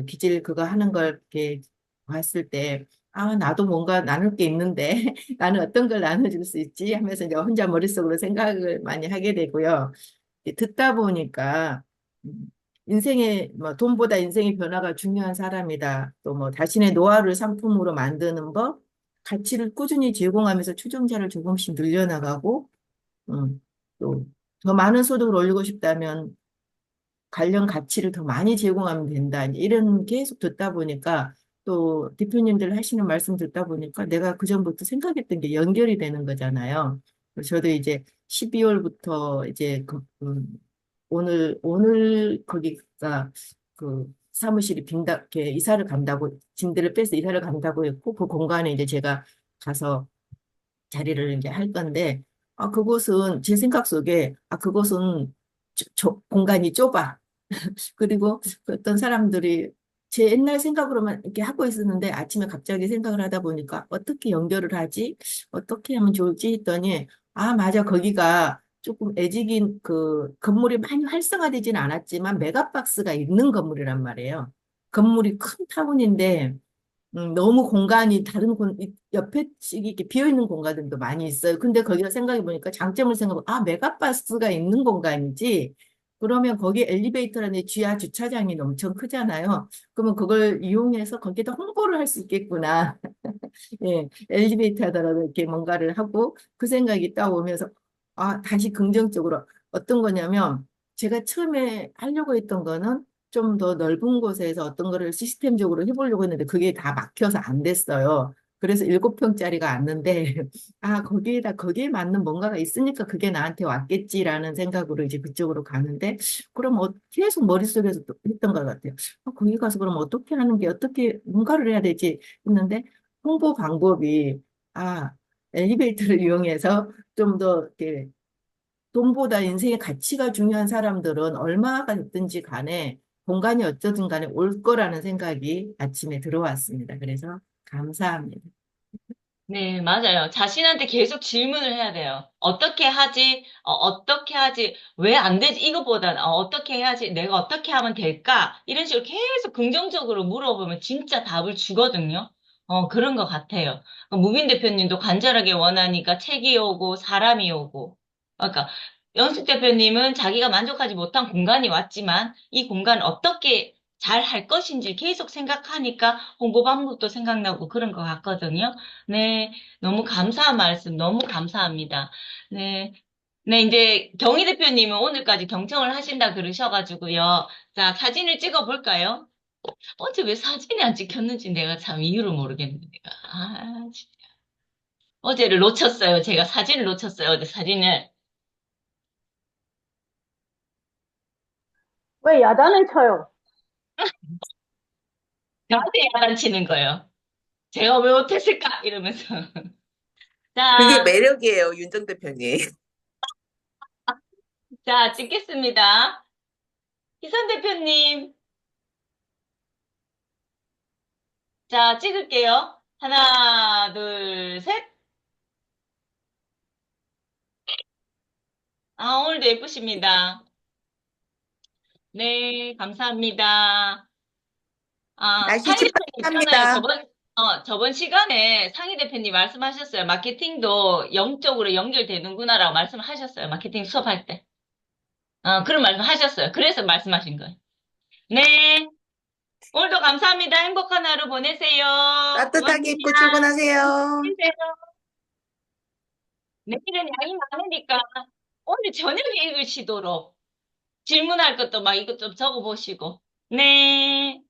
빚을 그거 하는 걸 이렇게 봤을 때, 나도 뭔가 나눌 게 있는데, 나는 어떤 걸 나눠줄 수 있지? 하면서 이제 혼자 머릿속으로 생각을 많이 하게 되고요. 듣다 보니까, 음, 뭐, 돈보다 인생의 변화가 중요한 사람이다. 또 뭐, 자신의 노하우를 상품으로 만드는 법, 가치를 꾸준히 제공하면서 추종자를 조금씩 늘려나가고, 또, 더 많은 소득을 올리고 싶다면 관련 가치를 더 많이 제공하면 된다. 이제 이런 계속 듣다 보니까 또 대표님들 하시는 말씀 듣다 보니까 내가 그전부터 생각했던 게 연결이 되는 거잖아요. 그래서 저도 이제 12월부터 이제 오늘 거기가 사무실이 이렇게 이사를 간다고, 짐들을 빼서 이사를 간다고 했고, 그 공간에 이제 제가 가서 자리를 이제 할 건데, 그곳은 제 생각 속에, 그곳은 공간이 좁아. 그리고 그 어떤 사람들이 제 옛날 생각으로만 이렇게 하고 있었는데 아침에 갑자기 생각을 하다 보니까 어떻게 연결을 하지? 어떻게 하면 좋을지 했더니 맞아. 거기가 조금 애직인 건물이 많이 활성화되지는 않았지만 메가박스가 있는 건물이란 말이에요. 건물이 큰 타운인데 너무 공간이 옆에 이렇게 비어있는 공간들도 많이 있어요. 근데 거기가 생각해 보니까 장점을 생각하고, 메가버스가 있는 공간이지. 그러면 거기 엘리베이터라는 지하 주차장이 엄청 크잖아요. 그러면 그걸 이용해서 거기다 홍보를 할 수 있겠구나. 예, 엘리베이터 하더라도 이렇게 뭔가를 하고 그 생각이 딱 오면서 다시 긍정적으로 어떤 거냐면 제가 처음에 하려고 했던 거는 좀 더 넓은 곳에서 어떤 거를 시스템적으로 해보려고 했는데 그게 다 막혀서 안 됐어요. 그래서 7평짜리가 왔는데 거기에 맞는 뭔가가 있으니까 그게 나한테 왔겠지라는 생각으로 이제 그쪽으로 가는데 그럼 계속 머릿속에서 또 했던 것 같아요. 거기 가서 그럼 어떻게 하는 게 어떻게 뭔가를 해야 되지 했는데 홍보 방법이, 아, 엘리베이터를 이용해서 좀 더 이렇게 돈보다 인생의 가치가 중요한 사람들은 얼마가 됐든지 간에 공간이 어쩌든 간에 올 거라는 생각이 아침에 들어왔습니다. 그래서 감사합니다. 네, 맞아요. 자신한테 계속 질문을 해야 돼요. 어떻게 하지? 어떻게 하지? 왜 안 되지? 이거보다는 어떻게 해야지? 내가 어떻게 하면 될까? 이런 식으로 계속 긍정적으로 물어보면 진짜 답을 주거든요. 그런 것 같아요. 무빈 대표님도 간절하게 원하니까 책이 오고 사람이 오고. 그러니까 연숙 대표님은 자기가 만족하지 못한 공간이 왔지만 이 공간 어떻게 잘 할 것인지 계속 생각하니까 홍보 방법도 생각나고 그런 것 같거든요. 네, 너무 감사한 말씀, 너무 감사합니다. 네, 네, 이제 경희 대표님은 오늘까지 경청을 하신다 그러셔가지고요. 자, 사진을 찍어 볼까요? 어제 왜 사진이 안 찍혔는지 내가 참 이유를 모르겠는데. 진짜. 어제를 놓쳤어요. 제가 사진을 놓쳤어요. 어제 사진을. 왜 야단을 쳐요? 저한테 야단치는 거예요. 제가 왜 못했을까? 이러면서. 그게 자, 매력이에요, 윤정 대표님. 자, 찍겠습니다. 희선 대표님. 자, 찍을게요. 하나, 둘, 셋. 오늘도 예쁘십니다. 네, 감사합니다. 날씨 상희 대표님 있잖아요. 찌뿌둥합니다. 저번 시간에 상희 대표님 말씀하셨어요. 마케팅도 영적으로 연결되는구나라고 말씀하셨어요. 마케팅 수업할 때. 그런 말씀 하셨어요. 그래서 말씀하신 거예요. 네. 오늘도 감사합니다. 행복한 하루 보내세요. 따뜻하게 고맙습니다. 입고 출근하세요. 힘내세요. 내일은 양이 많으니까 오늘 저녁에 읽으시도록 질문할 것도 막 이것 좀 적어보시고. 네.